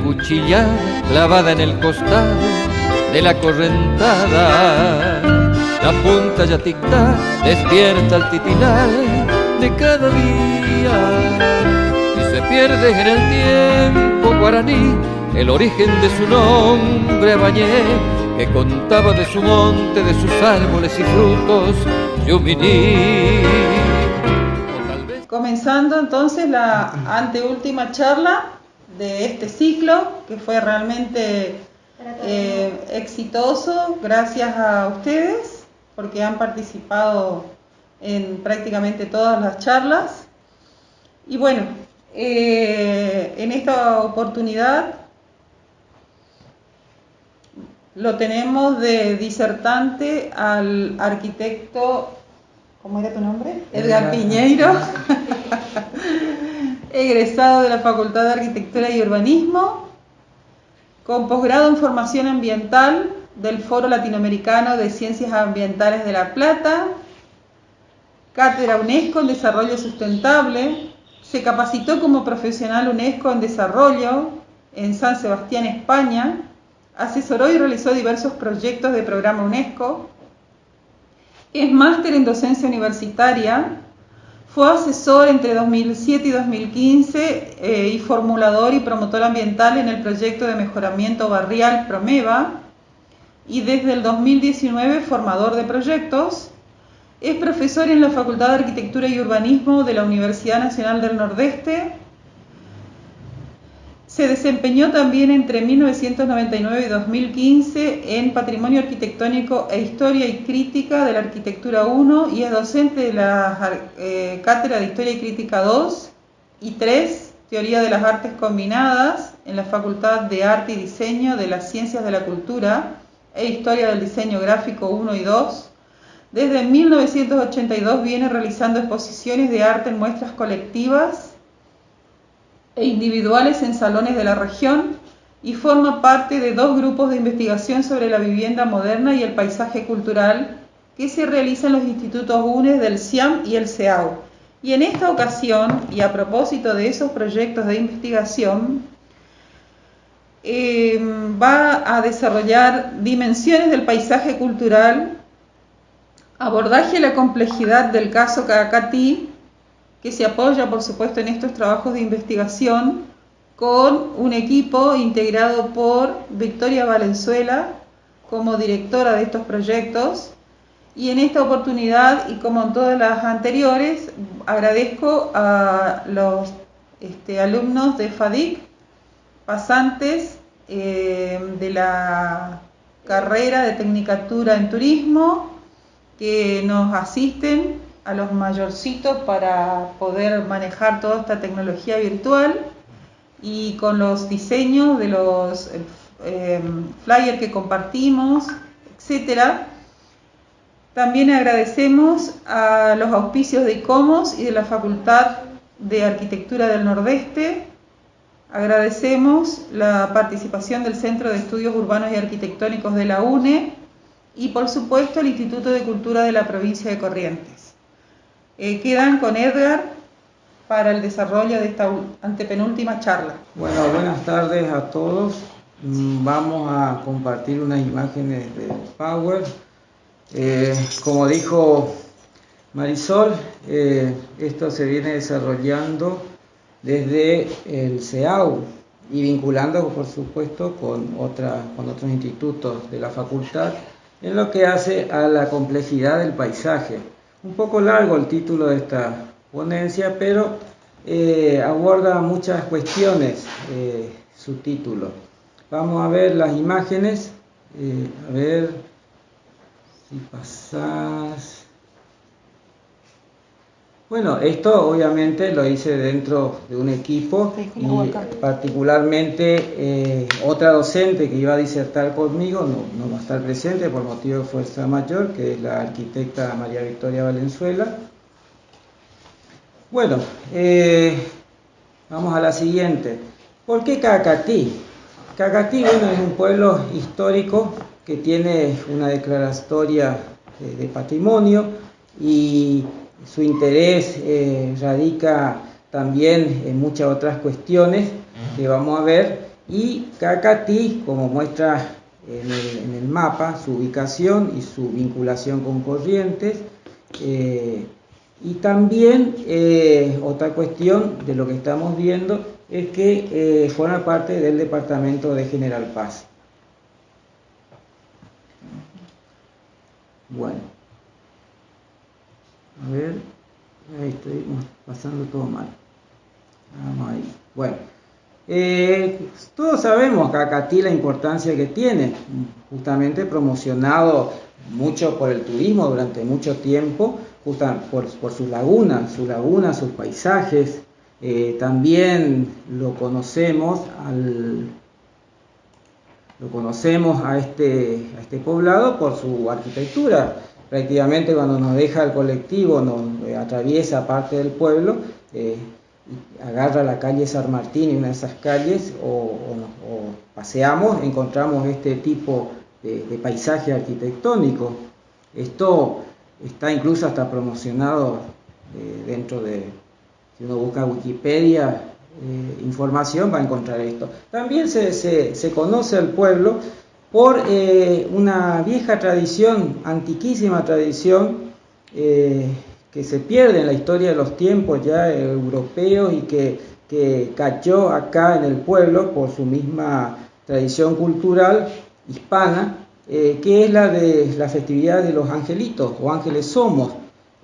cuchillada clavada en el costado de la correntada. La punta ya tic-tac despierta al titilar de cada día y se pierde en el tiempo guaraní el origen de su nombre Bañé, que contaba de su monte, de sus árboles y frutos, Yuminí. Comenzando entonces la anteúltima charla de este ciclo, que fue realmente exitoso, gracias a ustedes, porque han participado en prácticamente todas las charlas. Y bueno, en esta oportunidad lo tenemos de disertante al arquitecto, ¿cómo era tu nombre? Edgar Piñeiro, egresado de la Facultad de Arquitectura y Urbanismo, con posgrado en formación ambiental del Foro Latinoamericano de Ciencias Ambientales de La Plata, cátedra UNESCO en Desarrollo Sustentable, se capacitó como profesional UNESCO en Desarrollo en San Sebastián, España, asesoró y realizó diversos proyectos de programa UNESCO, es máster en docencia universitaria, fue asesor entre 2007 y 2015 y formulador y promotor ambiental en el proyecto de mejoramiento barrial Promeva, y desde el 2019 formador de proyectos. Es profesor en la Facultad de Arquitectura y Urbanismo de la Universidad Nacional del Nordeste. Se desempeñó también entre 1999 y 2015 en Patrimonio Arquitectónico e Historia y Crítica de la Arquitectura 1 y es docente de la Cátedra de Historia y Crítica 2 y 3, Teoría de las Artes Combinadas, en la Facultad de Arte y Diseño de las Ciencias de la Cultura e Historia del Diseño Gráfico 1 y 2. Desde 1982 viene realizando exposiciones de arte en muestras colectivas e individuales en salones de la región y forma parte de 2 grupos de investigación sobre la vivienda moderna y el paisaje cultural que se realizan en los institutos UNES del CIAM y el CEAU. Y en esta ocasión, y a propósito de esos proyectos de investigación, va a desarrollar dimensiones del paisaje cultural, abordaje a la complejidad del caso Cacatí, que se apoya, por supuesto, en estos trabajos de investigación con un equipo integrado por Victoria Valenzuela como directora de estos proyectos. Y en esta oportunidad, y como en todas las anteriores, agradezco a los alumnos de FADIC, pasantes de la carrera de Tecnicatura en Turismo, que nos asisten a los mayorcitos para poder manejar toda esta tecnología virtual y con los diseños de los flyers que compartimos, etcétera. También agradecemos a los auspicios de ICOMOS y de la Facultad de Arquitectura del Nordeste. Agradecemos la participación del Centro de Estudios Urbanos y Arquitectónicos de la UNE y, por supuesto, el Instituto de Cultura de la Provincia de Corrientes. Quedan con Edgar para el desarrollo de esta antepenúltima charla. Bueno, buenas tardes a todos. Vamos a compartir unas imágenes de Power. Como dijo Marisol, esto se viene desarrollando desde el CEAU y vinculando, por supuesto, con otros institutos de la facultad en lo que hace a la complejidad del paisaje. Un poco largo el título de esta ponencia, pero aborda muchas cuestiones su título. Vamos a ver las imágenes, a ver si pasás. Bueno, esto obviamente lo hice dentro de un equipo y particularmente otra docente que iba a disertar conmigo no va a estar presente por motivo de fuerza mayor, que es la arquitecta María Victoria Valenzuela. Bueno, vamos a la siguiente. ¿Por qué Cacatí? Cacatí, bueno, es un pueblo histórico que tiene una declaratoria de patrimonio y su interés radica también en muchas otras cuestiones que vamos a ver, y Cacatí, como muestra en el mapa, su ubicación y su vinculación con Corrientes. Y también otra cuestión de lo que estamos viendo es que forma parte del departamento de General Paz. Bueno, a ver, ahí estoy pasando todo mal. Vamos ahí. Bueno, todos sabemos Cacatí la importancia que tiene, justamente promocionado mucho por el turismo durante mucho tiempo, por sus lagunas, sus paisajes. También lo conocemos a este poblado por su arquitectura. Prácticamente cuando nos deja el colectivo, nos atraviesa parte del pueblo, agarra la calle San Martín y una de esas calles, o paseamos, encontramos este tipo de paisaje arquitectónico. Esto está incluso hasta promocionado dentro de, si uno busca Wikipedia, información, va a encontrar esto. También se conoce al pueblo por una vieja tradición, antiquísima tradición, que se pierde en la historia de los tiempos ya europeos y que cayó acá en el pueblo por su misma tradición cultural hispana, que es la de la festividad de los angelitos o ángeles somos.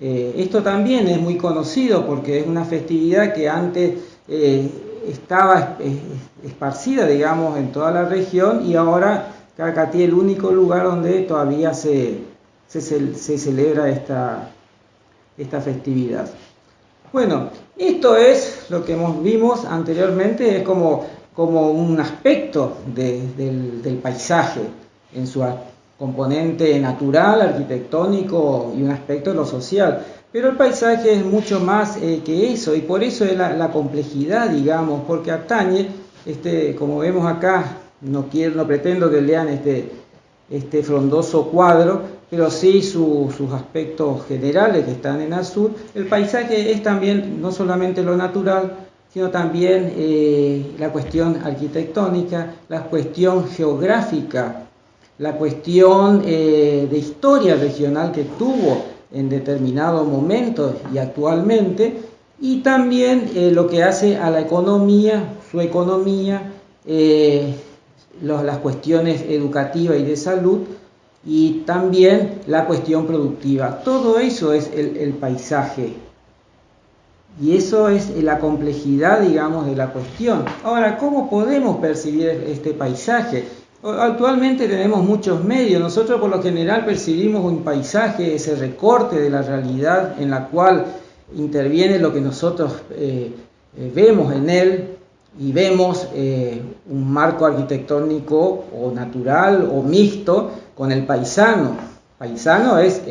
Esto también es muy conocido porque es una festividad que antes estaba esparcida, digamos, en toda la región, y ahora Cacatí es el único lugar donde todavía se celebra esta festividad. Bueno, esto es lo que vimos anteriormente, es como un aspecto del paisaje en su componente natural, arquitectónico y un aspecto de lo social. Pero el paisaje es mucho más que eso, y por eso es la complejidad, digamos, porque atañe, como vemos acá, no pretendo que lean este frondoso cuadro, pero sí sus aspectos generales que están en azul. El paisaje es también no solamente lo natural, sino también la cuestión arquitectónica, la cuestión geográfica, la cuestión de historia regional que tuvo en determinados momentos y actualmente, y también lo que hace a la economía, su economía, las cuestiones educativas y de salud, y también la cuestión productiva. Todo eso es el paisaje, y eso es la complejidad, digamos, de la cuestión. Ahora, ¿cómo podemos percibir este paisaje? Actualmente tenemos muchos medios. Nosotros por lo general percibimos un paisaje, ese recorte de la realidad en la cual interviene lo que nosotros vemos en él, y vemos un marco arquitectónico o natural o mixto con el paisano. Paisano es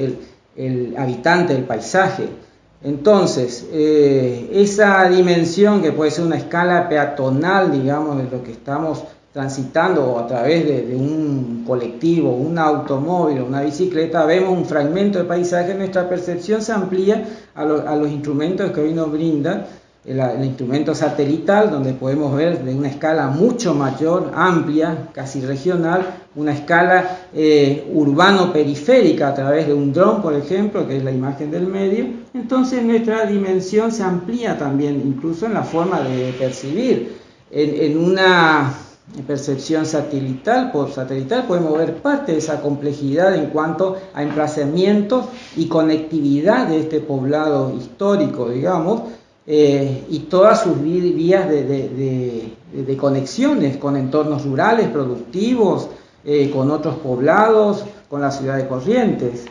el habitante del paisaje. Entonces, esa dimensión que puede ser una escala peatonal, digamos, de lo que estamos transitando, o a través de un colectivo, un automóvil o una bicicleta, vemos un fragmento de paisaje. Nuestra percepción se amplía a los instrumentos que hoy nos brinda el instrumento satelital, donde podemos ver de una escala mucho mayor, amplia, casi regional, una escala urbano-periférica a través de un dron, por ejemplo, que es la imagen del medio. Entonces nuestra dimensión se amplía también, incluso en la forma de percibir. En una percepción satelital podemos ver parte de esa complejidad en cuanto a emplazamientos y conectividad de este poblado histórico, digamos, y todas sus vías de conexiones con entornos rurales, productivos, con otros poblados, con la ciudad de Corrientes.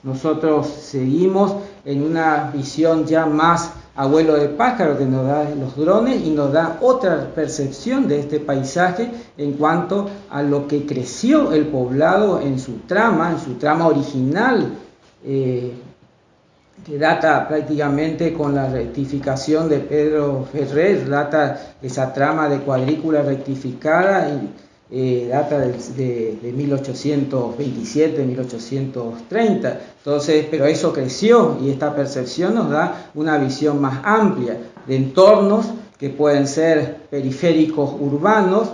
Nosotros seguimos en una visión ya más abuelo de pájaro, que nos da los drones y nos da otra percepción de este paisaje en cuanto a lo que creció el poblado en su trama original, que data prácticamente con la rectificación de Pedro Ferrer, data esa trama de cuadrícula rectificada, y data de 1827, 1830. Entonces, pero eso creció, y esta percepción nos da una visión más amplia de entornos que pueden ser periféricos urbanos,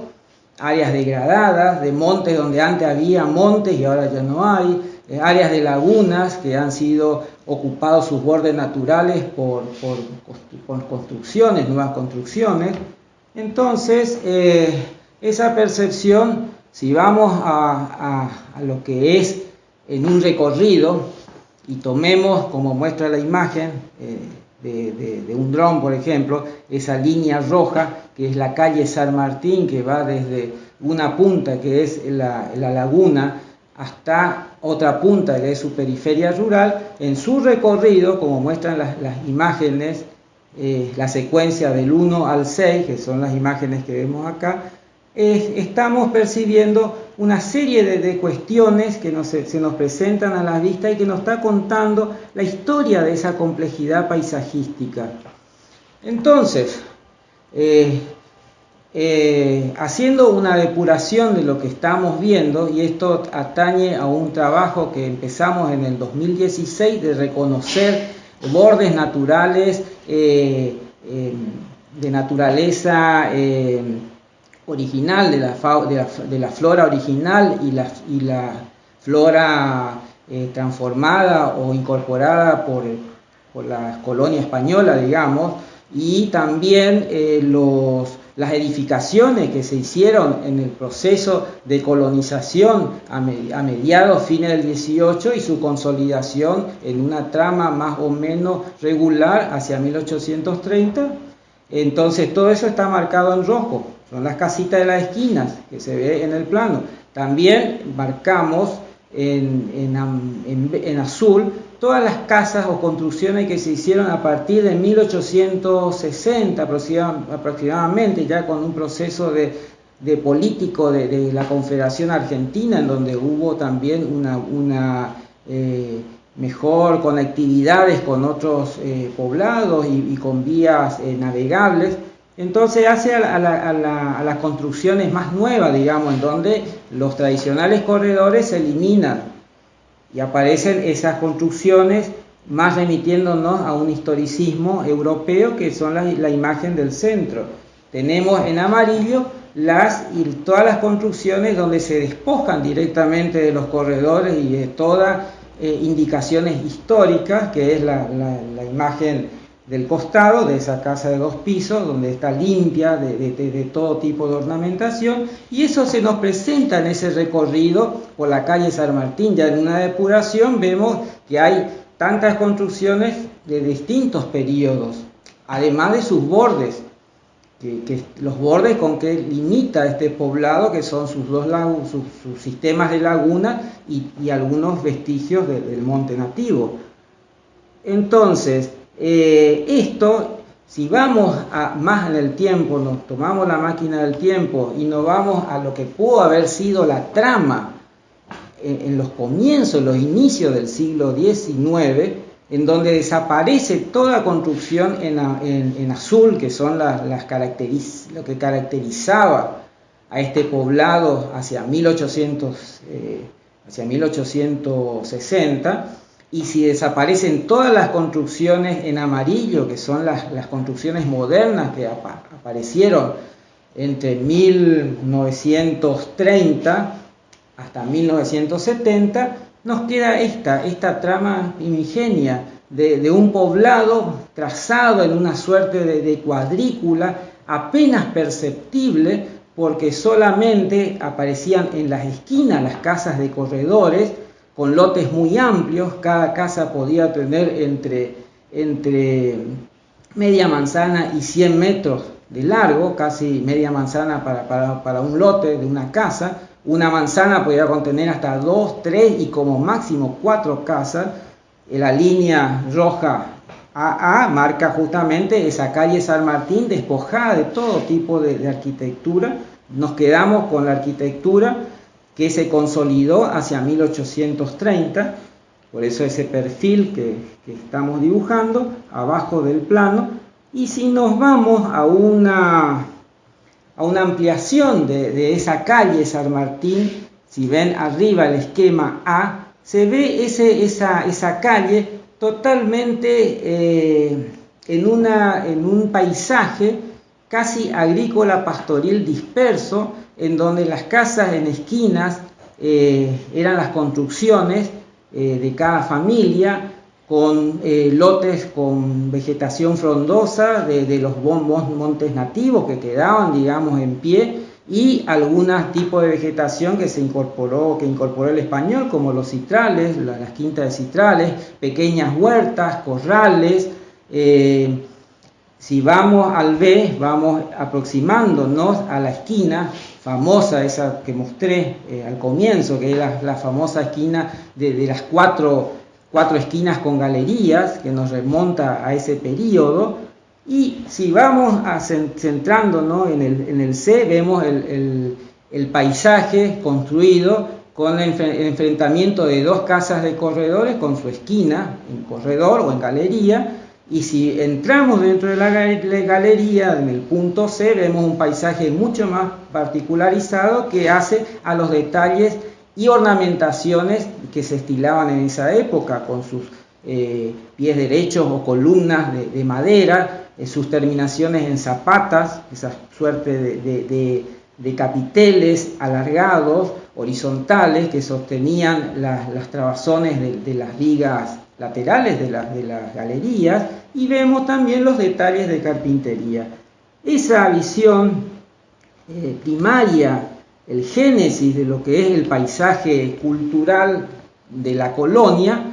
áreas degradadas, de montes donde antes había montes y ahora ya no hay, áreas de lagunas que han sido ocupados sus bordes naturales por construcciones, nuevas construcciones. Entonces, esa percepción, si vamos a lo que es en un recorrido y tomemos como muestra la imagen de un dron, por ejemplo, esa línea roja que es la calle San Martín, que va desde una punta que es la laguna hasta otra punta que es su periferia rural. En su recorrido, como muestran las imágenes, la secuencia del 1 al 6, que son las imágenes que vemos acá, estamos percibiendo una serie de cuestiones que se nos presentan a la vista y que nos está contando la historia de esa complejidad paisajística. Entonces, haciendo una depuración de lo que estamos viendo, y esto atañe a un trabajo que empezamos en el 2016 de reconocer bordes naturales de naturaleza original, de la flora original y la flora transformada o incorporada por la colonia española, digamos, y también las edificaciones que se hicieron en el proceso de colonización a mediados, fines del 18 y su consolidación en una trama más o menos regular hacia 1830. Entonces todo eso está marcado en rojo, son las casitas de las esquinas que se ve en el plano. También marcamos en azul todas las casas o construcciones que se hicieron a partir de 1860 aproximadamente, ya con un proceso de político de la Confederación Argentina, en donde hubo también una mejor conectividades con otros poblados y con vías navegables. Entonces hace a las construcciones más nuevas, digamos, en donde los tradicionales corredores se eliminan y aparecen esas construcciones más remitiéndonos a un historicismo europeo, que son la imagen del centro. Tenemos en amarillo todas las construcciones donde se despojan directamente de los corredores y de todas indicaciones históricas, que es la imagen del costado de esa casa de 2 pisos, donde está limpia de todo tipo de ornamentación, y eso se nos presenta en ese recorrido por la calle San Martín. Ya en una depuración vemos que hay tantas construcciones de distintos periodos, además de sus bordes, que los bordes con que limita este poblado, que son sus sistemas de laguna y algunos vestigios del monte nativo. Entonces, esto, si vamos más en el tiempo, nos tomamos la máquina del tiempo y nos vamos a lo que pudo haber sido la trama en los comienzos, los inicios del siglo XIX, en donde desaparece toda construcción en azul, que son lo que caracterizaba a este poblado hacia 1860, y si desaparecen todas las construcciones en amarillo, que son las construcciones modernas que aparecieron entre 1930 hasta 1970, nos queda esta trama primigenia de un poblado trazado en una suerte de cuadrícula apenas perceptible, porque solamente aparecían en las esquinas las casas de corredores con lotes muy amplios. Cada casa podía tener entre media manzana y 100 metros de largo, casi media manzana para un lote de una casa. Una manzana podía contener hasta 2, 3 y como máximo 4 casas. La línea roja AA marca justamente esa calle San Martín despojada de todo tipo de arquitectura. Nos quedamos con la arquitectura que se consolidó hacia 1830, por eso ese perfil que estamos dibujando abajo del plano. Y si nos vamos a una ampliación de esa calle San Martín, si ven arriba el esquema A, se ve esa calle totalmente en un paisaje casi agrícola pastoril disperso, en donde las casas en esquinas eran las construcciones de cada familia, con lotes con vegetación frondosa de los montes nativos que quedaban, digamos, en pie, y algunos tipos de vegetación que incorporó el español, como los citrales, las quintas de citrales, pequeñas huertas, corrales. Si vamos al B, vamos aproximándonos a la esquina famosa, esa que mostré al comienzo, que es la famosa esquina de las cuatro esquinas con galerías, que nos remonta a ese periodo. Y si vamos centrándonos en el C, vemos el paisaje construido con el enfrentamiento de dos casas de corredores con su esquina, en corredor o en galería. Y si entramos dentro de la galería, en el punto C, vemos un paisaje mucho más particularizado que hace a los detalles y ornamentaciones que se estilaban en esa época, con sus pies derechos o columnas de madera, sus terminaciones en zapatas, esa suerte de capiteles alargados, horizontales, que sostenían las trabazones de las vigas laterales de las galerías, y vemos también los detalles de carpintería. Esa visión primaria, el génesis de lo que es el paisaje cultural de la colonia,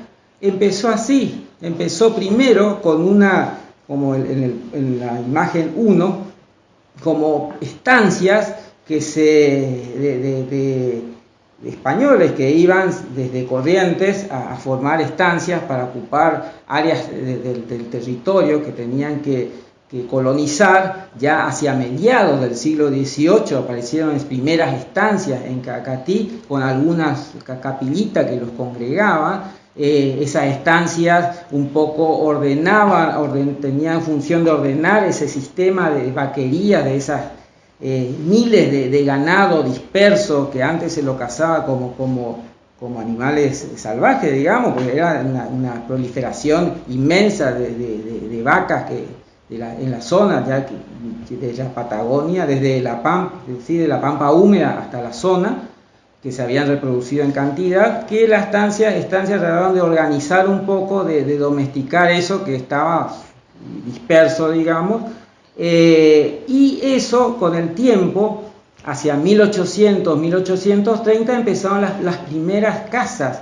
empezó así. Empezó primero con una, como en la imagen 1, como estancias que de españoles que iban desde Corrientes a formar estancias para ocupar áreas del territorio que tenían que colonizar. Ya hacia mediados del siglo XVIII aparecieron las primeras estancias en Cacatí, con algunas capillitas que los congregaban. Esas estancias un poco tenían función de ordenar ese sistema de vaquerías, de esas miles de ganado dispersos que antes se lo cazaba como animales salvajes, digamos, porque era una proliferación inmensa de vacas en la zona de la Patagonia, desde la Pampa húmeda hasta la zona, que se habían reproducido en cantidad, que las estancias trataban de organizar un poco, de domesticar eso que estaba disperso, digamos. Y eso, con el tiempo, hacia 1800, 1830, empezaron las primeras casas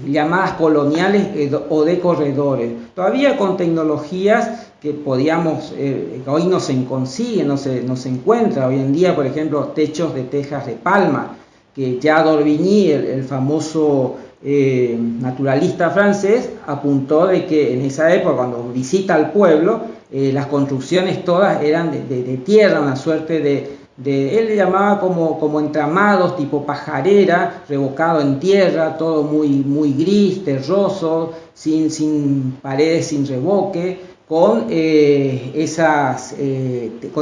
llamadas coloniales o de corredores, todavía con tecnologías que hoy no se consigue, no se encuentra. Hoy en día, por ejemplo, techos de tejas de palma, que ya d'Orbigny, el famoso naturalista francés, apuntó de que en esa época, cuando visita el pueblo, las construcciones todas eran de tierra, una suerte él le llamaba como entramados tipo pajarera, revocado en tierra, todo muy gris, terroso, sin paredes, sin revoque, con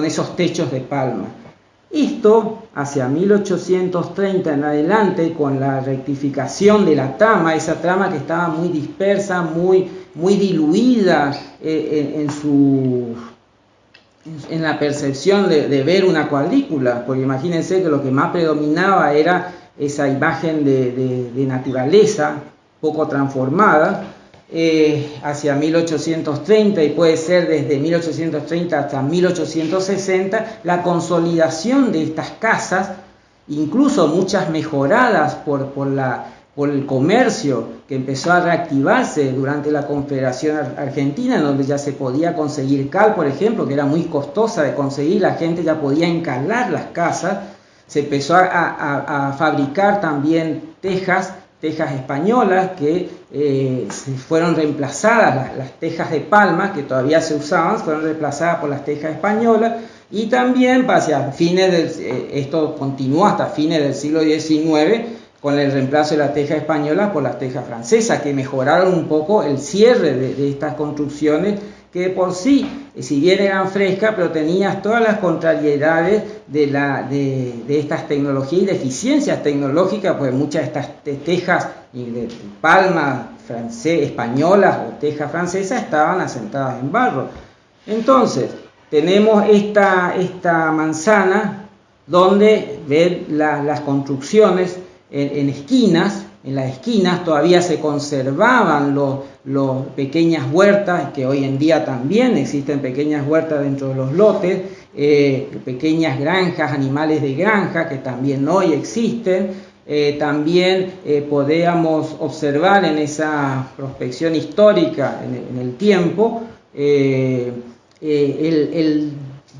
esos techos de palma. Esto hacia 1830 en adelante, con la rectificación de la trama, esa trama que estaba muy dispersa, muy diluida en la percepción de ver una cuadrícula, porque imagínense que lo que más predominaba era esa imagen de naturaleza poco transformada. Hacia 1830, y puede ser desde 1830 hasta 1860, la consolidación de estas casas, incluso muchas mejoradas por el comercio que empezó a reactivarse durante la Confederación Argentina, en donde ya se podía conseguir cal, por ejemplo, que era muy costosa de conseguir, la gente ya podía encalar las casas. Se empezó a fabricar también tejas españolas que fueron reemplazadas, las tejas de palma que todavía se usaban, fueron reemplazadas por las tejas españolas. Y también hacia esto continuó hasta fines del siglo XIX, con el reemplazo de las tejas españolas por las tejas francesas, que mejoraron un poco el cierre de estas construcciones, que por sí, si bien eran frescas, pero tenían todas las contrariedades de estas tecnologías y deficiencias tecnológicas, pues muchas de estas tejas de palma españolas o tejas francesas estaban asentadas en barro. Entonces, tenemos esta manzana donde ven las construcciones en esquinas. En las esquinas todavía se conservaban los pequeñas huertas, que hoy en día también existen pequeñas huertas dentro de los lotes, pequeñas granjas, animales de granja que también hoy existen. También podíamos observar en esa prospección histórica en el tiempo el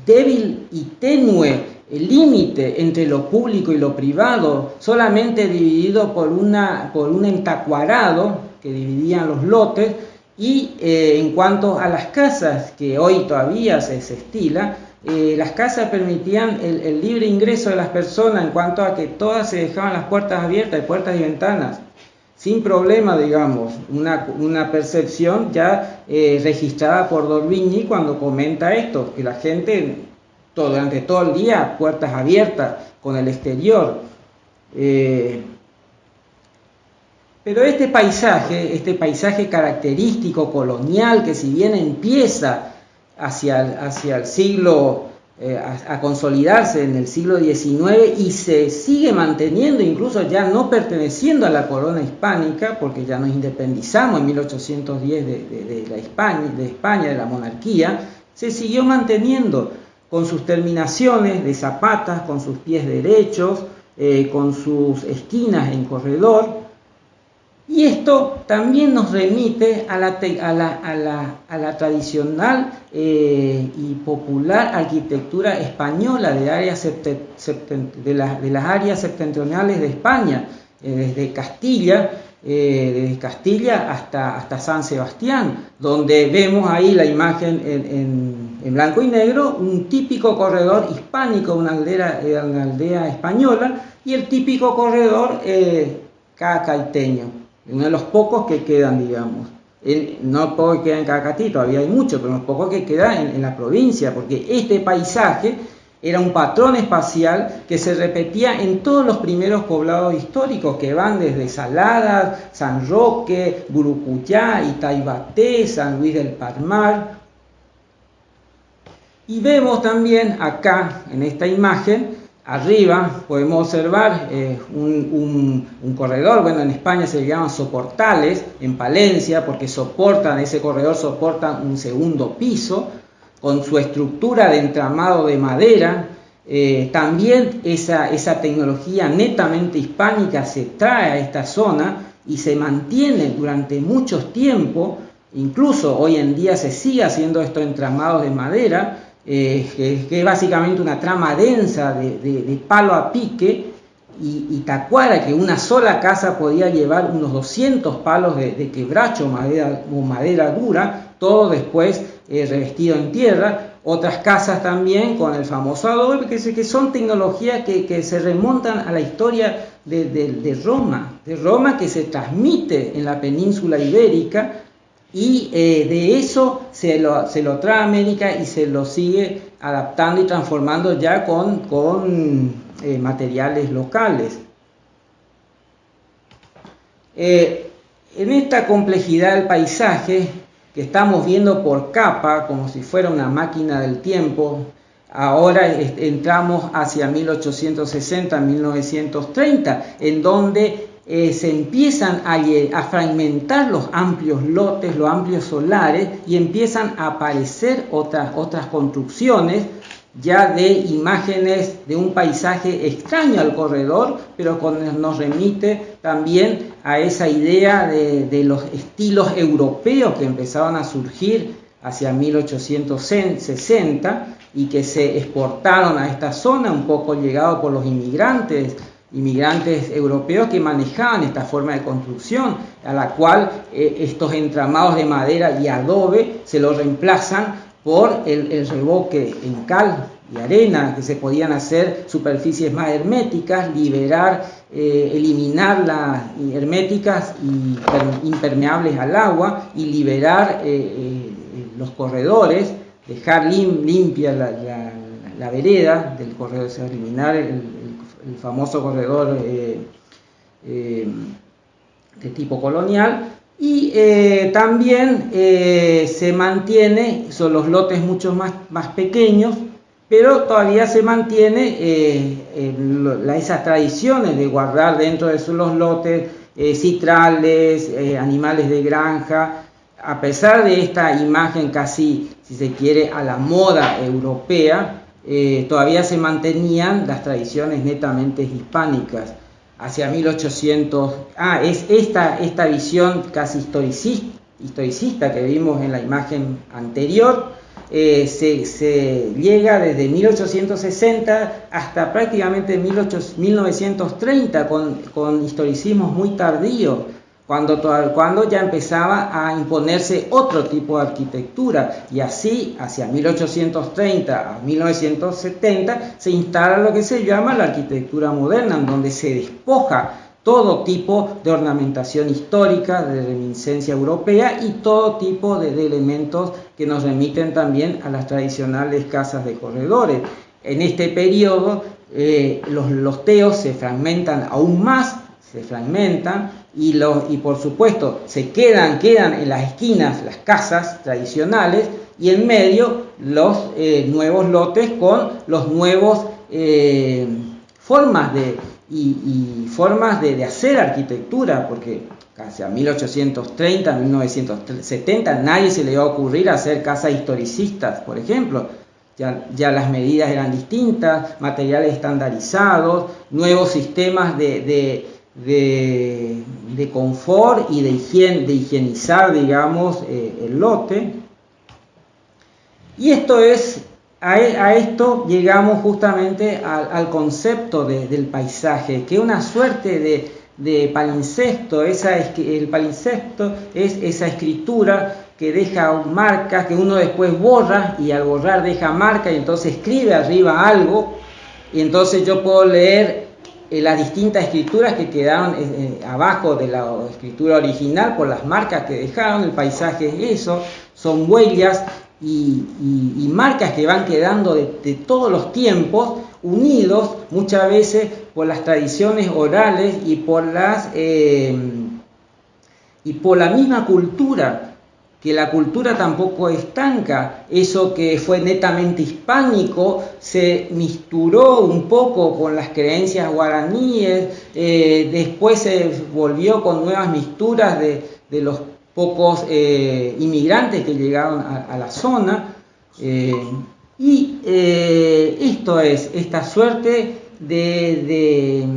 débil y tenue el límite entre lo público y lo privado, solamente dividido por un entacuarado que dividían los lotes, y en cuanto a las casas, que hoy todavía se estila, las casas permitían el libre ingreso de las personas, en cuanto a que todas se dejaban las puertas abiertas, puertas y ventanas, sin problema, digamos, una percepción ya registrada por d'Orbigny cuando comenta esto, que la gente durante todo el día, puertas abiertas con el exterior. Pero este paisaje característico colonial, que si bien empieza hacia el siglo, a consolidarse en el siglo XIX y se sigue manteniendo, incluso ya no perteneciendo a la corona hispánica, porque ya nos independizamos en 1810 de España, de la monarquía, se siguió manteniendo con sus terminaciones de zapatas, con sus pies derechos, con sus esquinas en corredor. Y esto también nos remite a la tradicional y popular arquitectura española de las áreas septentrionales de España, desde Castilla hasta San Sebastián, donde vemos ahí la imagen en blanco y negro, un típico corredor hispánico, una aldea española, y el típico corredor cacaiteño, uno de los pocos que quedan, digamos. No pocos que quedan en Cacatí, todavía hay muchos, pero los pocos que quedan en la provincia, porque este paisaje era un patrón espacial que se repetía en todos los primeros poblados históricos, que van desde Saladas, San Roque, Burucuyá, Itaibaté, San Luis del Palmar. Y vemos también acá, en esta imagen, arriba podemos observar un corredor, bueno, en España se le llaman soportales, en Palencia, porque ese corredor soportan un segundo piso, con su estructura de entramado de madera. También esa tecnología netamente hispánica se trae a esta zona y se mantiene durante mucho tiempo. Incluso hoy en día se sigue haciendo estos entramados de madera, que es básicamente una trama densa de palo a pique y tacuara, que una sola casa podía llevar unos 200 palos de quebracho o madera dura, todo después revestido en tierra. Otras casas también con el famoso adobe, que son tecnologías que se remontan a la historia de Roma, que se transmite en la península ibérica, y de eso se lo trae a América y se lo sigue adaptando y transformando ya con materiales locales. En esta complejidad del paisaje, que estamos viendo por capa, como si fuera una máquina del tiempo, ahora entramos hacia 1860, 1930, en donde se empiezan a fragmentar los amplios lotes, los amplios solares, y empiezan a aparecer otras construcciones, ya de imágenes de un paisaje extraño al corredor, pero nos remite también a esa idea de los estilos europeos que empezaron a surgir hacia 1860 y que se exportaron a esta zona, un poco llegados por los inmigrantes europeos que manejaban esta forma de construcción, a la cual estos entramados de madera y adobe se los reemplazan por el revoque en cal y arena, que se podían hacer superficies más herméticas, eliminar las herméticas y impermeables al agua, y liberar los corredores, dejar limpia la vereda del corredor, o sea, eliminar el famoso corredor de tipo colonial, Y también se mantiene, son los lotes mucho más pequeños, pero todavía se mantiene esas tradiciones de guardar dentro de los lotes citrales, animales de granja. A pesar de esta imagen casi, si se quiere, a la moda europea, todavía se mantenían las tradiciones netamente hispánicas. Hacia 1800, es esta visión casi historicista que vimos en la imagen anterior. Se llega desde 1860 hasta prácticamente 1930 con historicismos muy tardíos, cuando ya empezaba a imponerse otro tipo de arquitectura, y así hacia 1830 a 1970 se instala lo que se llama la arquitectura moderna, en donde se despoja todo tipo de ornamentación histórica, de reminiscencia europea y todo tipo de elementos que nos remiten también a las tradicionales casas de corredores. En este periodo los teos se fragmentan aún más, y por supuesto se quedan en las esquinas las casas tradicionales, y en medio los nuevos lotes con los nuevos formas de hacer arquitectura, porque hacia 1830, 1970 nadie se le iba a ocurrir hacer casas historicistas, por ejemplo. Ya las medidas eran distintas, materiales estandarizados, nuevos sistemas de confort y de higienizar, digamos, el lote. Y a esto llegamos justamente al concepto del paisaje, que es una suerte de palimpsesto. El palimpsesto es esa escritura que deja marcas, que uno después borra, y al borrar deja marca, y entonces escribe arriba algo, y entonces yo puedo leer las distintas escrituras que quedaron abajo de la escritura original por las marcas que dejaron. El paisaje es eso, son huellas y marcas que van quedando de todos los tiempos, unidos muchas veces por las tradiciones orales y por la misma cultura, que la cultura tampoco estanca. Eso que fue netamente hispánico se misturó un poco con las creencias guaraníes, después se volvió con nuevas misturas de los pocos inmigrantes que llegaron a la zona, y esto es esta suerte de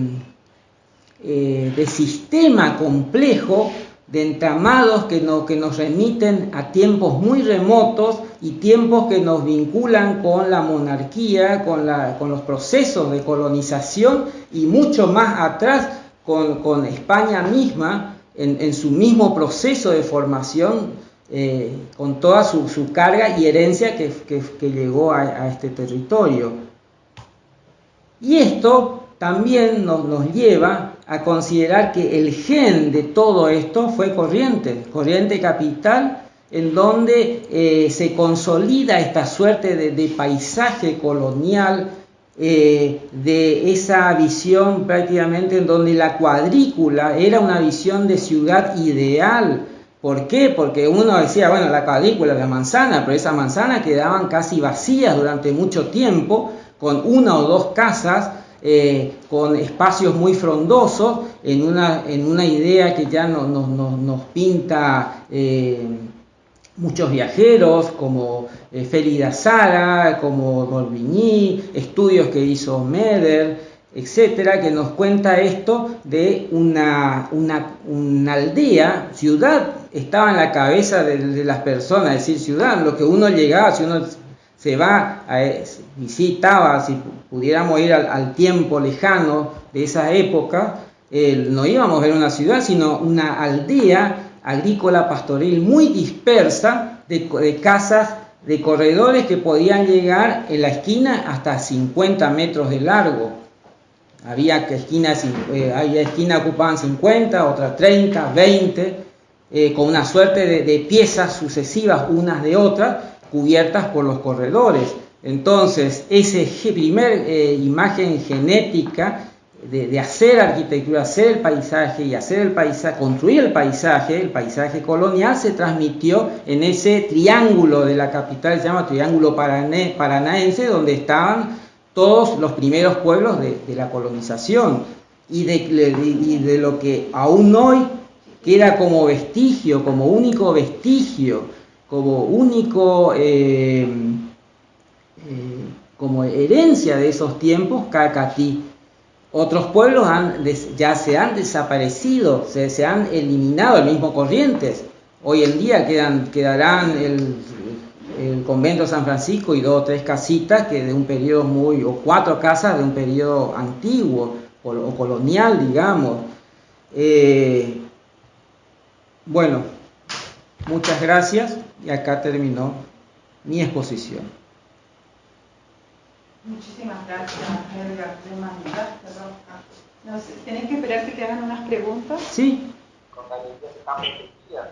sistema complejo de entramados que nos remiten a tiempos muy remotos y tiempos que nos vinculan con la monarquía, con los procesos de colonización, y mucho más atrás con España misma, en su mismo proceso de formación, con toda su carga y herencia que llegó a este territorio. Y esto también nos lleva a considerar que el gen de todo esto fue Corriente Capital, en donde se consolida esta suerte de paisaje colonial, de esa visión prácticamente en donde la cuadrícula era una visión de ciudad ideal. ¿Por qué? Porque uno decía, bueno, la cuadrícula, la manzana, pero esas manzanas quedaban casi vacías durante mucho tiempo, con una o dos casas, con espacios muy frondosos, en una idea que ya nos pinta muchos viajeros como Félix de Azara, como D'Orbigny, estudios que hizo Meder, etcétera, que nos cuenta esto de una aldea. Ciudad estaba en la cabeza de las personas, es decir, ciudad, lo que uno llegaba, si uno se va, visitaba, si pudiéramos ir al tiempo lejano de esa época, no íbamos a ver una ciudad, sino una aldea agrícola pastoril muy dispersa, de casas, de corredores que podían llegar en la esquina hasta 50 metros de largo. Había esquinas ocupaban 50, otras 30, 20, con una suerte de piezas sucesivas unas de otras, cubiertas por los corredores. Entonces, esa primer imagen genética de hacer arquitectura, hacer el paisaje y hacer el paisaje, construir el paisaje colonial se transmitió en ese triángulo de la capital, se llama Triángulo Paranaense, donde estaban todos los primeros pueblos de la colonización y de lo que aún hoy queda como vestigio, como único vestigio, como único como herencia de esos tiempos, Cacatí. Otros pueblos ya se han desaparecido, se han eliminado, el mismo Corrientes. Hoy en día quedarán el convento de San Francisco y 2 o 3 casitas que de un periodo o 4 casas de un periodo antiguo o colonial, digamos. Bueno, muchas gracias y acá terminó mi exposición. Muchísimas gracias, Edgar. No sé, ¿tenés que esperar que te hagan unas preguntas? Sí. Con las niñas están protegidas.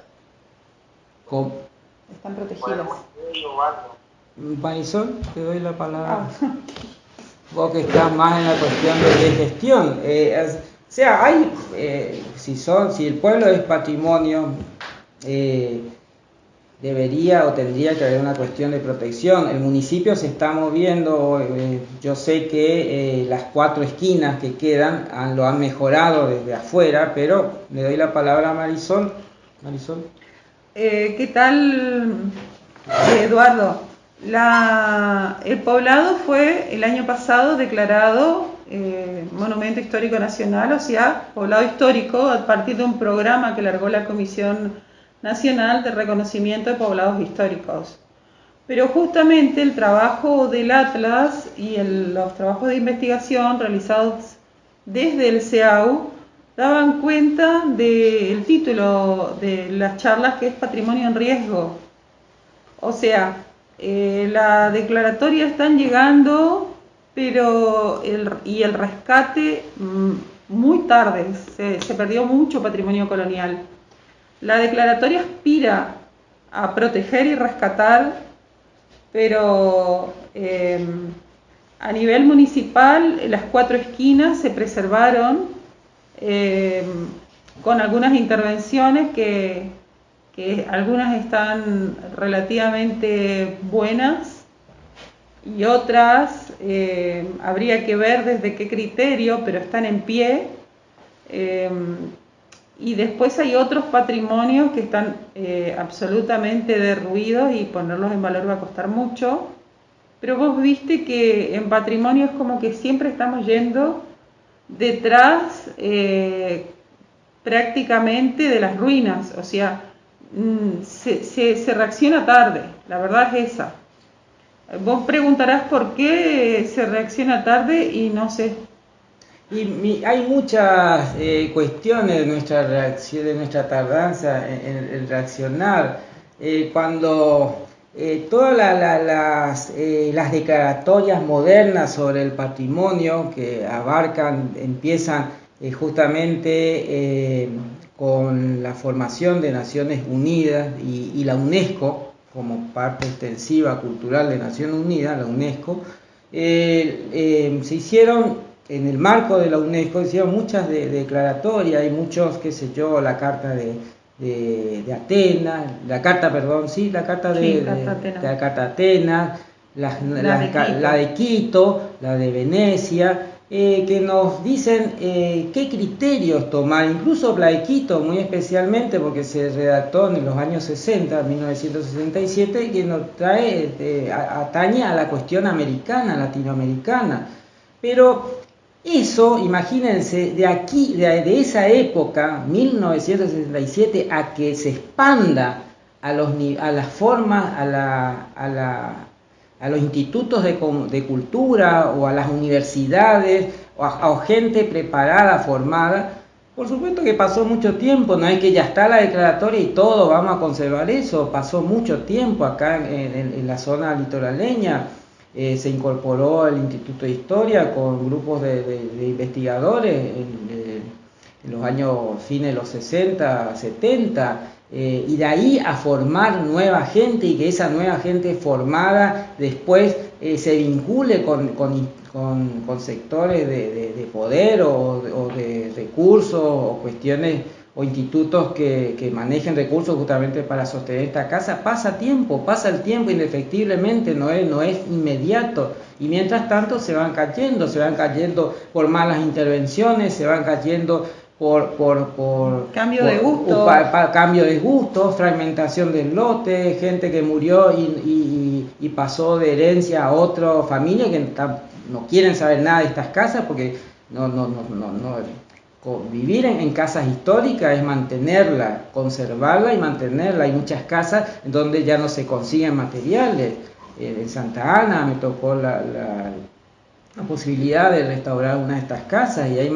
Están protegidas. Marisol, te doy la palabra. Vos que estás más en la cuestión de gestión. O sea, hay, si el pueblo es patrimonio, debería o tendría que haber una cuestión de protección. El municipio se está moviendo, yo sé que las 4 esquinas que quedan lo han mejorado desde afuera, pero le doy la palabra a Marisol. Marisol. ¿Qué tal, Eduardo? El poblado fue el año pasado declarado Monumento Histórico Nacional, o sea, poblado histórico, a partir de un programa que largó la Comisión Nacional de Reconocimiento de Poblados Históricos. Pero justamente el trabajo del Atlas y los trabajos de investigación realizados desde el CEAU daban cuenta del título de las charlas, que es Patrimonio en Riesgo. O sea, la declaratoria están llegando, pero el rescate muy tarde, se perdió mucho patrimonio colonial. La declaratoria aspira a proteger y rescatar, pero a nivel municipal las 4 esquinas se preservaron con algunas intervenciones que algunas están relativamente buenas y otras habría que ver desde qué criterio, pero están en pie. Y después hay otros patrimonios que están absolutamente derruidos y ponerlos en valor va a costar mucho. Pero vos viste que en patrimonio es como que siempre estamos yendo detrás prácticamente de las ruinas. O sea, se reacciona tarde, la verdad es esa. Vos preguntarás por qué se reacciona tarde y no sé. Y hay muchas cuestiones de nuestra reacción, de nuestra tardanza en reaccionar. Cuando todas las declaratorias modernas sobre el patrimonio que empiezan justamente con la formación de Naciones Unidas y la UNESCO, como parte extensiva cultural de Naciones Unidas, la UNESCO, se hicieron. En el marco de la UNESCO hicieron muchas declaratorias, hay muchos, qué sé yo, la carta de Atenas, la carta Atenas, la de Quito, la de Venecia, que nos dicen qué criterios tomar, incluso la de Quito muy especialmente porque se redactó en los años 60, 1967, que nos atañe a la cuestión americana, latinoamericana. Pero eso, imagínense, de esa época, 1967, a que se expanda a las formas, a los institutos de cultura o a las universidades, o a gente preparada, formada. Por supuesto que pasó mucho tiempo, no es que ya está la declaratoria y todos vamos a conservar eso, pasó mucho tiempo acá en la zona litoraleña. Se incorporó el Instituto de Historia con grupos de investigadores en los años fines de los 60, 70, y de ahí a formar nueva gente y que esa nueva gente formada después se vincule con sectores de poder o de recursos o cuestiones o institutos que manejen recursos justamente para sostener esta casa. Pasa el tiempo indefectiblemente, no es inmediato, y mientras tanto se van cayendo por malas intervenciones, se van cayendo por cambio de gusto, cambio de gusto, fragmentación del lote, gente que murió y pasó de herencia a otra familia que no quieren saber nada de estas casas porque vivir en casas históricas es mantenerla, conservarla y mantenerla. Hay muchas casas en donde ya no se consiguen materiales. En Santa Ana me tocó la posibilidad de restaurar una de estas casas y hay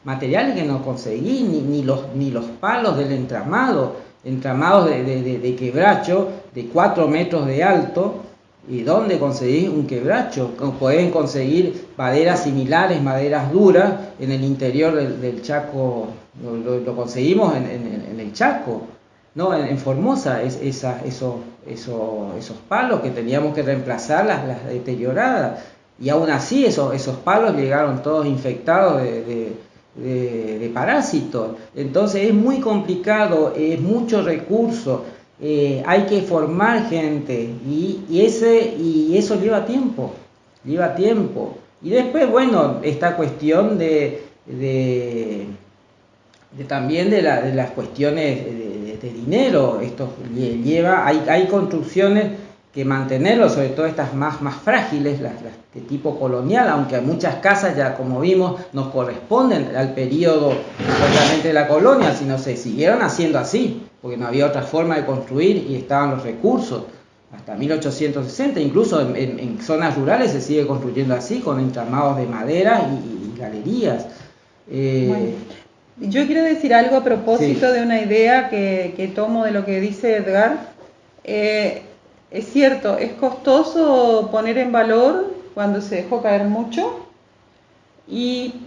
materiales que no conseguí, ni los palos del entramados de quebracho de 4 metros de alto. ¿Y dónde conseguís un quebracho? Pueden conseguir maderas similares, maderas duras, en el interior del Chaco, lo conseguimos en el Chaco, no, en Formosa, esos palos que teníamos que reemplazar las deterioradas. Y aún así esos palos llegaron todos infectados de parásitos. Entonces es muy complicado, es mucho recurso. Hay que formar gente y eso lleva tiempo. Y después, bueno, esta cuestión también de las cuestiones de dinero. Esto hay construcciones que mantenerlo, sobre todo estas más frágiles, las de tipo colonial, aunque muchas casas ya, como vimos, no corresponden al periodo supuestamente de la colonia, sino se siguieron haciendo así, porque no había otra forma de construir y estaban los recursos. Hasta 1860, incluso en zonas rurales se sigue construyendo así, con entramados de madera y galerías. Bueno, yo quiero decir algo a propósito de una idea que tomo de lo que dice Edgar. Es cierto, es costoso poner en valor cuando se dejó caer mucho,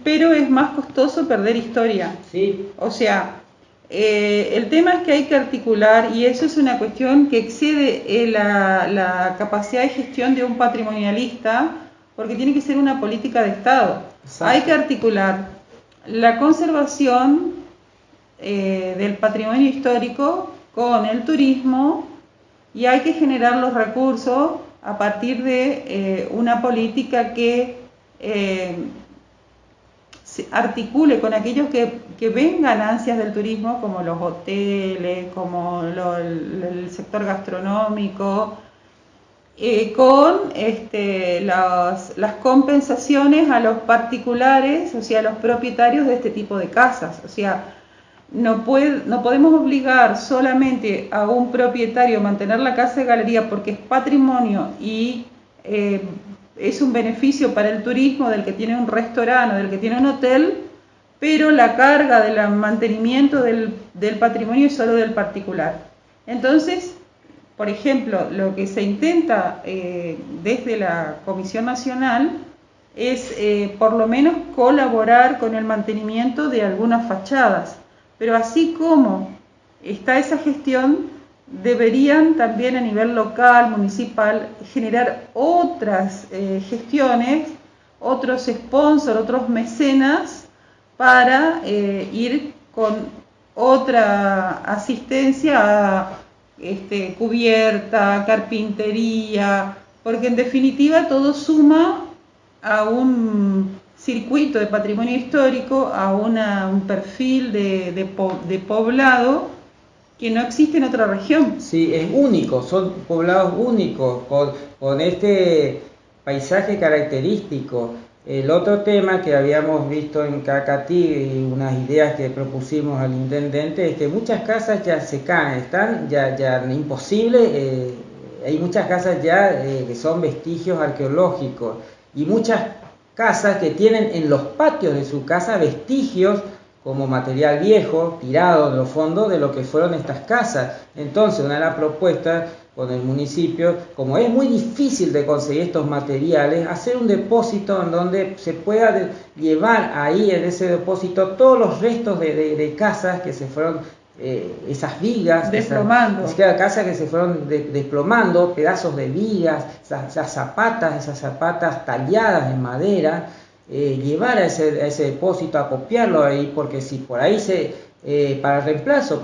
pero es más costoso perder historia. Sí. O sea, el tema es que hay que articular, y eso es una cuestión que excede la capacidad de gestión de un patrimonialista, porque tiene que ser una política de Estado. Exacto. Hay que articular la conservación del patrimonio histórico con el turismo, y hay que generar los recursos a partir de una política que se articule con aquellos que ven ganancias del turismo, como los hoteles, como el sector gastronómico, con las compensaciones a los particulares, o sea, a los propietarios de este tipo de casas. O sea, no podemos obligar solamente a un propietario a mantener la casa de galería porque es patrimonio y es un beneficio para el turismo del que tiene un restaurante o del que tiene un hotel, pero la carga del mantenimiento del patrimonio es solo del particular. Entonces, por ejemplo, lo que se intenta desde la Comisión Nacional es por lo menos colaborar con el mantenimiento de algunas fachadas. Pero así como está esa gestión, deberían también a nivel local, municipal, generar otras gestiones, otros sponsors, otros mecenas, para ir con otra asistencia a cubierta, carpintería, porque en definitiva todo suma a un circuito de patrimonio histórico, a un perfil de poblado que no existe en otra región. Sí, es único, son poblados únicos, con este paisaje característico. El otro tema que habíamos visto en Cacatí, y unas ideas que propusimos al intendente, es que muchas casas ya se caen, están ya imposible, hay muchas casas ya que son vestigios arqueológicos, y muchas casas que tienen en los patios de su casa vestigios como material viejo, tirado en los fondos de lo que fueron estas casas. Entonces, una de las propuestas con el municipio, como es muy difícil de conseguir estos materiales, hacer un depósito en donde se pueda llevar ahí en ese depósito todos los restos de casas que se fueron, esas vigas, desplomando. Casas que se fueron desplomando, pedazos de vigas, esas zapatas talladas en madera, llevar a ese depósito, acopiarlo ahí, porque si por ahí para reemplazo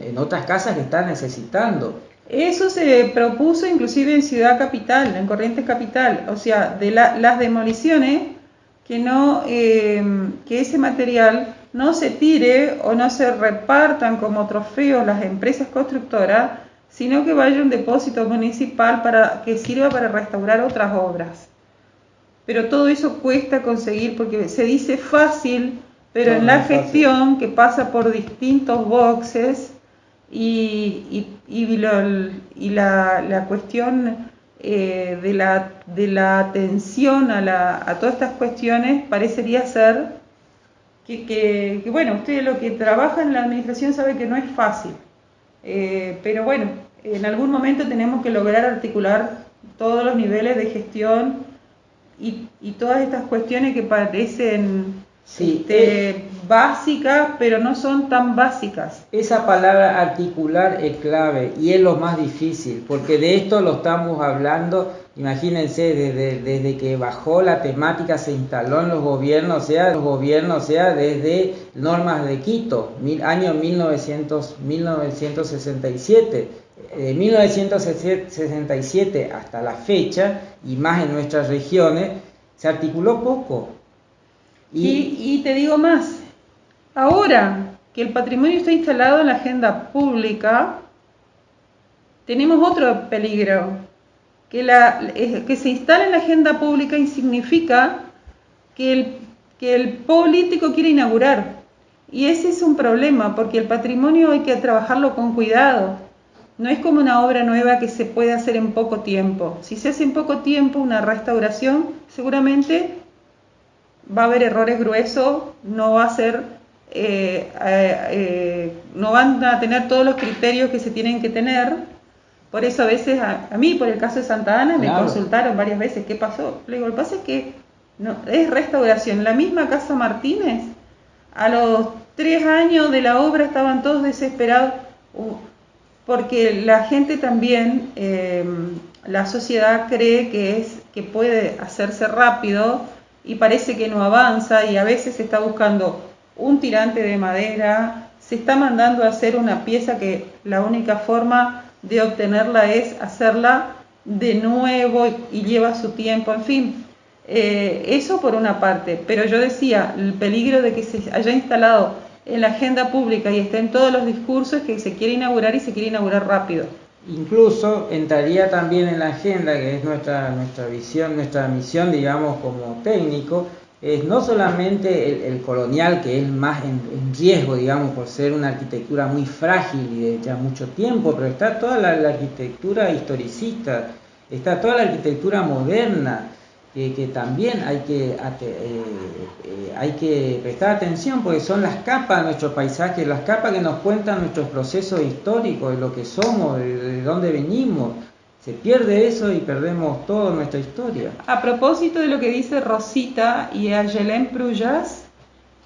en otras casas que están necesitando. Eso se propuso inclusive en Ciudad Capital, en Corrientes Capital, o sea, de las demoliciones, que ese material no se tire o no se repartan como trofeos las empresas constructoras, sino que vaya a un depósito municipal que sirva para restaurar otras obras. Pero todo eso cuesta conseguir, porque se dice fácil, pero en la gestión, que pasa por distintos boxes, y la cuestión de la atención a todas estas cuestiones parecería ser que bueno, usted lo que trabaja en la administración sabe que no es fácil, pero bueno, en algún momento tenemos que lograr articular todos los niveles de gestión y todas estas cuestiones que parecen básicas, pero no son tan básicas. Esa palabra articular es clave y es lo más difícil, porque de esto lo estamos hablando, imagínense, desde que bajó la temática, se instaló en los gobiernos, o sea, desde normas de Quito, año 1967. De 1967 hasta la fecha, y más en nuestras regiones, se articuló poco. Y te digo más, ahora que el patrimonio está instalado en la agenda pública, tenemos otro peligro, que se instale en la agenda pública y significa que el político quiere inaugurar, y ese es un problema, porque el patrimonio hay que trabajarlo con cuidado. No es como una obra nueva que se puede hacer en poco tiempo. Si se hace en poco tiempo una restauración, seguramente va a haber errores gruesos, no va a ser, no van a tener todos los criterios que se tienen que tener. Por eso a veces, a mí, por el caso de Santa Ana, me consultaron varias veces qué pasó. Le digo, lo que pasa es que no, es restauración. La misma Casa Martínez, a los 3 años de la obra estaban todos desesperados, porque la gente también, la sociedad cree que puede hacerse rápido y parece que no avanza, y a veces se está buscando un tirante de madera, se está mandando a hacer una pieza que la única forma de obtenerla es hacerla de nuevo y lleva su tiempo, en fin, eso por una parte. Pero yo decía, el peligro de que se haya instalado en la agenda pública y esté en todos los discursos es que se quiere inaugurar y se quiere inaugurar rápido. Incluso entraría también en la agenda, que es nuestra visión, nuestra misión, digamos, como técnico, es no solamente el colonial, que es más en riesgo, digamos, por ser una arquitectura muy frágil y de ya mucho tiempo, pero está toda la arquitectura historicista, está toda la arquitectura moderna, que también hay que prestar atención, porque son las capas de nuestro paisaje, las capas que nos cuentan nuestros procesos históricos, de lo que somos, de dónde venimos. Se pierde eso y perdemos toda nuestra historia. A propósito de lo que dice Rosita y Ayelen Prullas,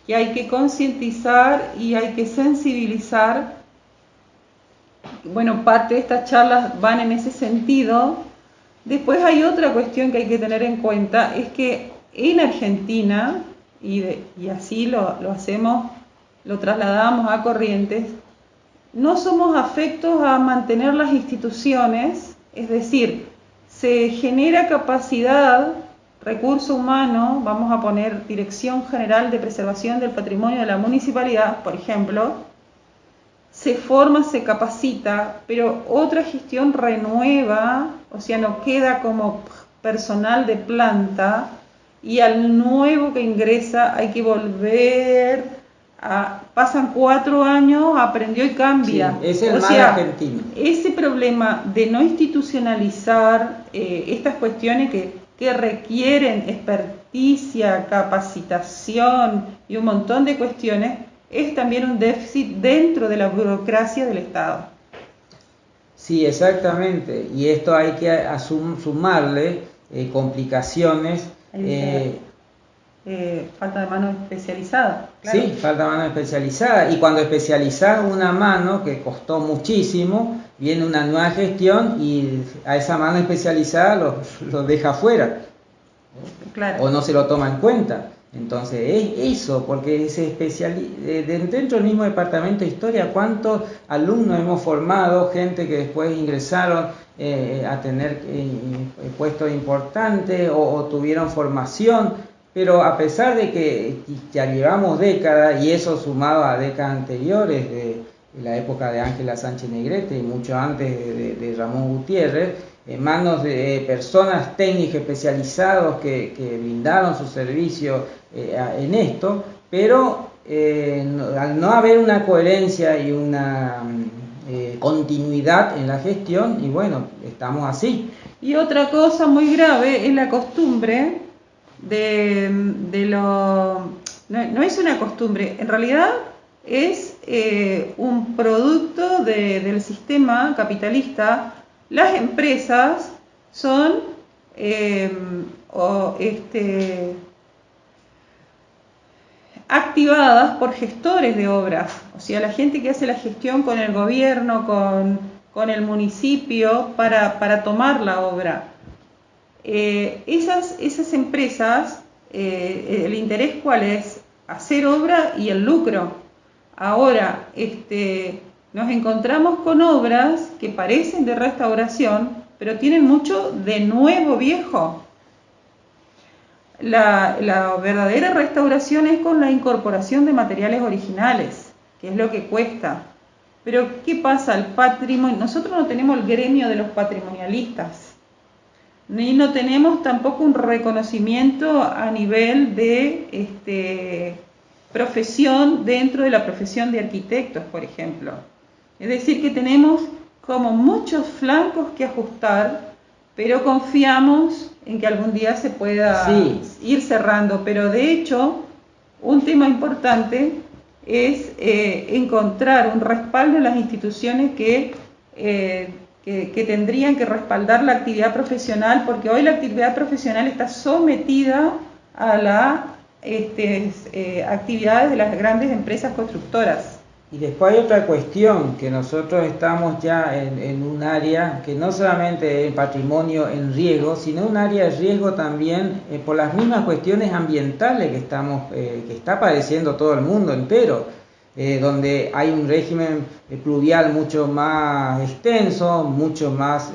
que hay que concientizar y hay que sensibilizar, bueno, parte de estas charlas van en ese sentido. Después hay otra cuestión que hay que tener en cuenta, es que en Argentina, y así lo hacemos, lo trasladamos a Corrientes, no somos afectos a mantener las instituciones, es decir, se genera capacidad, recurso humano, vamos a poner Dirección General de Preservación del Patrimonio de la Municipalidad, por ejemplo, se forma, se capacita, pero otra gestión renueva, o sea, no queda como personal de planta, y al nuevo que ingresa hay que volver pasan 4 años, aprendió y cambia. Sí, es el mal argentino. Ese problema de no institucionalizar estas cuestiones que requieren justicia, capacitación y un montón de cuestiones, es también un déficit dentro de la burocracia del Estado. Sí, exactamente. Y esto hay que sumarle complicaciones. Falta de mano especializada. Claro. Sí, falta mano especializada. Y cuando especializás una mano que costó muchísimo, viene una nueva gestión y a esa mano especializada lo deja fuera. Claro. O no se lo toma en cuenta. Entonces es eso, porque dentro del mismo departamento de historia, ¿cuántos alumnos hemos formado? Gente que después ingresaron a tener puestos importantes o tuvieron formación, pero a pesar de que ya llevamos décadas, y eso sumado a décadas anteriores de la época de Ángela Sánchez Negrete y mucho antes de Ramón Gutiérrez, en manos de personas técnicas especializadas que brindaron su servicio en esto, pero al no haber una coherencia y una continuidad en la gestión, y bueno, estamos así. Y otra cosa muy grave es la costumbre no es una costumbre, en realidad es un producto del sistema capitalista. Las empresas son activadas por gestores de obras, o sea, la gente que hace la gestión con el gobierno, con el municipio para tomar la obra. Esas empresas, el interés ¿cuál es? Hacer obra y el lucro. Ahora, nos encontramos con obras que parecen de restauración, pero tienen mucho de nuevo viejo. La verdadera restauración es con la incorporación de materiales originales, que es lo que cuesta. Pero, ¿qué pasa? El patrimonio, nosotros no tenemos el gremio de los patrimonialistas, ni no tenemos tampoco un reconocimiento a nivel de profesión dentro de la profesión de arquitectos, por ejemplo. Es decir, que tenemos como muchos flancos que ajustar, pero confiamos en que algún día se pueda ir cerrando. Pero de hecho, un tema importante es encontrar un respaldo en las instituciones que tendrían que respaldar la actividad profesional, porque hoy la actividad profesional está sometida a las actividades de las grandes empresas constructoras. Y después hay otra cuestión, que nosotros estamos ya en un área que no solamente es patrimonio en riesgo, sino un área de riesgo también por las mismas cuestiones ambientales que está padeciendo todo el mundo entero, donde hay un régimen pluvial mucho más extenso, mucho más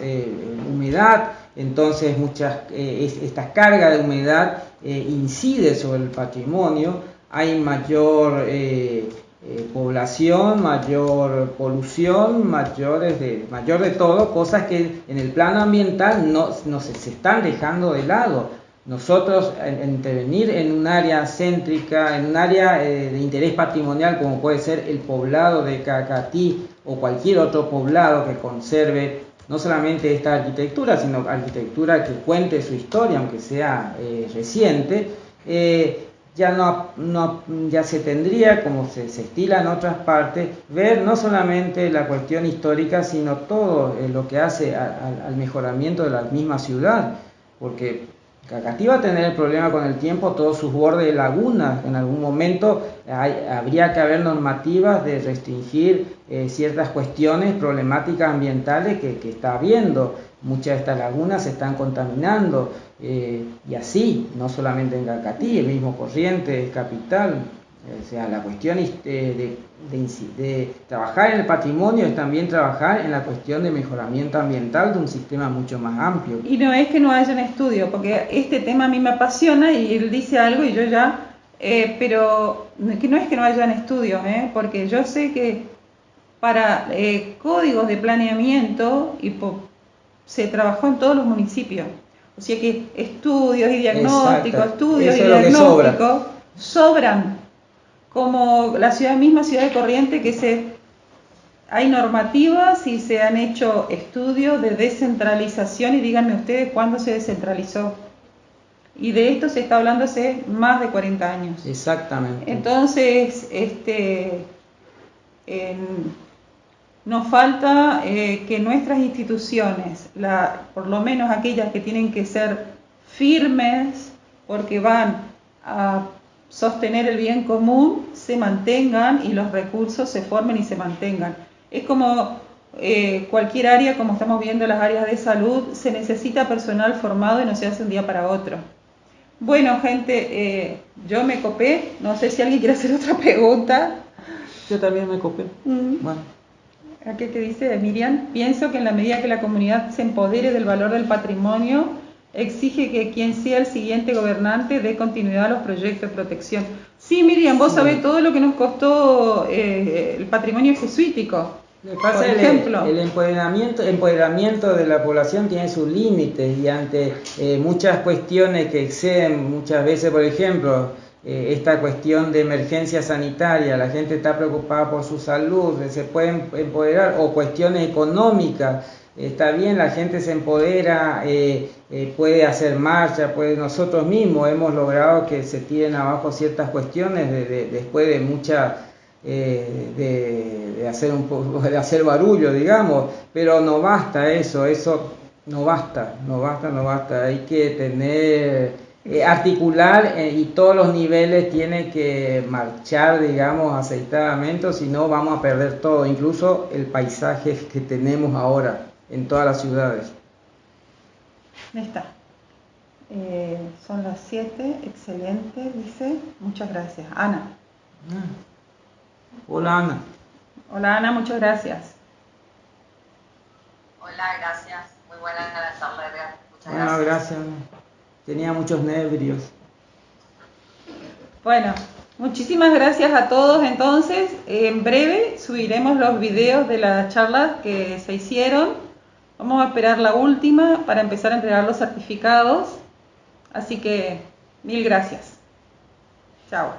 humedad, entonces esta carga de humedad incide sobre el patrimonio, hay mayor población, mayor polución, mayor de todo, cosas que en el plano ambiental no se están dejando de lado. Nosotros intervenir en un área céntrica, en un área de interés patrimonial como puede ser el poblado de Cacatí o cualquier otro poblado que conserve no solamente esta arquitectura, sino arquitectura que cuente su historia, aunque sea reciente, ya se tendría, como se estila en otras partes, ver no solamente la cuestión histórica, sino todo lo que hace al mejoramiento de la misma ciudad, porque Cacatí va a tener el problema con el tiempo, todos sus bordes de lagunas. En algún momento habría que haber normativas de restringir ciertas cuestiones, problemáticas ambientales que está habiendo. Muchas de estas lagunas se están contaminando, y así, no solamente en Cacatí, el mismo Corrientes, Capital. O sea, la cuestión de trabajar en el patrimonio es también trabajar en la cuestión de mejoramiento ambiental de un sistema mucho más amplio. Y no es que no haya un estudio, porque este tema a mí me apasiona y él dice algo y yo ya, pero que no es que no haya un estudio, porque yo sé que para códigos de planeamiento se trabajó en todos los municipios. O sea que estudios y diagnósticos, sobran. Como la misma ciudad de Corrientes, hay normativas y se han hecho estudios de descentralización, y díganme ustedes cuándo se descentralizó. y de esto se está hablando hace más de 40 años. Exactamente. Entonces, nos falta que nuestras instituciones, por lo menos aquellas que tienen que ser firmes porque van a sostener el bien común, se mantengan y los recursos se formen y se mantengan. Es como cualquier área, como estamos viendo las áreas de salud, se necesita personal formado y no se hace un día para otro. Bueno, gente, yo me copé, no sé si alguien quiere hacer otra pregunta. Yo también me copé. Bueno. ¿Qué te dice Miriam? Pienso que en la medida que la comunidad se empodere del valor del patrimonio, exige que quien sea el siguiente gobernante dé continuidad a los proyectos de protección. Sí, Miriam, vos sabés todo lo que nos costó el patrimonio jesuítico. Por ejemplo, el empoderamiento de la población tiene sus límites y ante muchas cuestiones que exceden muchas veces, por ejemplo, esta cuestión de emergencia sanitaria, la gente está preocupada por su salud, se pueden empoderar, o cuestiones económicas, está bien, la gente se empodera, puede hacer marcha, nosotros mismos hemos logrado que se tiren abajo ciertas cuestiones después de mucha... de hacer barullo, digamos, pero no basta eso no basta, hay que tener, articular y todos los niveles tienen que marchar, digamos, aceitadamente, si no vamos a perder todo, incluso el paisaje que tenemos ahora en todas las ciudades. Ahí está. Son las 7, excelente, dice, muchas gracias. Ana. Hola Ana. Hola Ana, muchas gracias. Hola, gracias. Muy buena la charla, Edgar. Muchas Bueno, gracias. Tenía muchos nervios. Bueno, muchísimas gracias a todos. Entonces, en breve subiremos los videos de las charlas que se hicieron. Vamos a esperar la última para empezar a entregar los certificados. Así que, mil gracias. Chao.